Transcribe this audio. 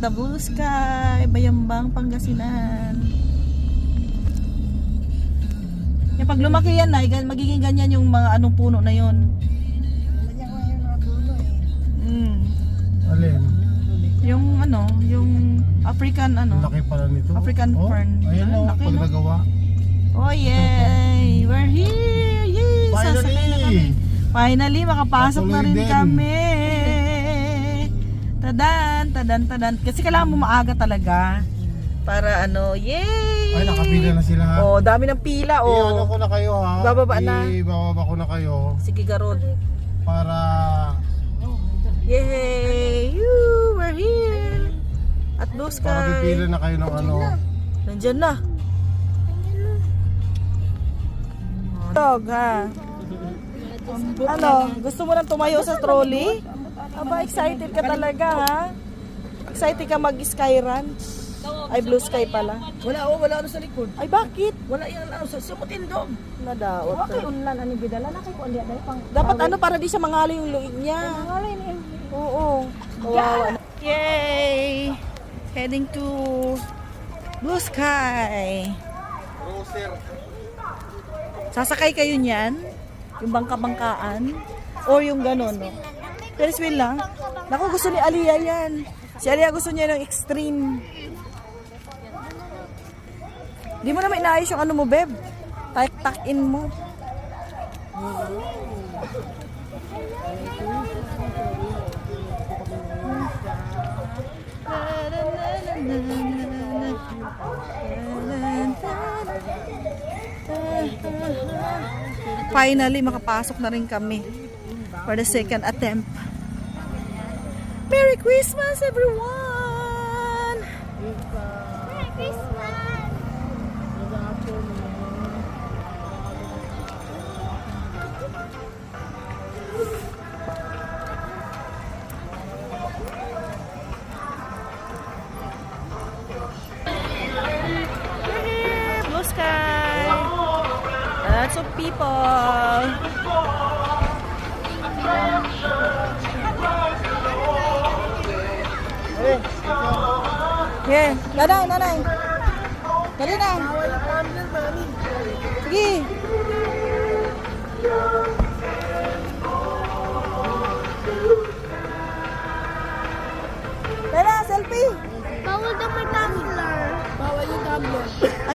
the blue sky, Bayambang, Pangasinan. Yung pag lumaki yan na, magiging ganyan yung mga anong puno na yon. Alin? Yung ano, yung African ano. Laki pala nito. African fern. Ayan o, laki, pag no? nagawa. Oh yay! We're here! Yay! Sasakay na kami. Finally, makapasok na rin kami. Tadan, tadan, tadan. Kasi kailangan mo maaga talaga. Para ano, yay! Ay, nakapila na sila ha. Oh, dami ng pila oh. I-ano ko na kayo ha. Bababa na. Ibababa ko na kayo. Sige, Garod. Para... Yay! Woo! We're here! At blue sky. Para pipila na kayo ng ano. Nandyan na. Dog ha. Ano? Gusto mo nang tumayo sa trolley? Aba, excited ka talaga ha? Excited ka mag-sky ranch? Ay, blue sky pala. Wala ano sa likod. Ay, bakit? Wala yan ano sa sumutindog. Nadaot. Okay, unlan ani bidala na kay ko andiya dai pang. Dapat ano para di siya mangali yung luig niya. Mangalay ni. Oo. Kawawa. Yay! Heading to blue sky. Roser. Sasakay kayo niyan? Yung bangka-bangkaan? O yung gano'n, no? Ferris wheel lang? Naku, gusto ni Aliyah yan. Si Aliyah gusto niya ng extreme. Di mo naman inaayos yung ano mo, Beb. Tak-tak-in mo. Finally, makapasok na rin kami for the second attempt. Merry Christmas, everyone! Merry Christmas. Blue sky! Lots of people! Yeah, nanay, nanay. Dali na.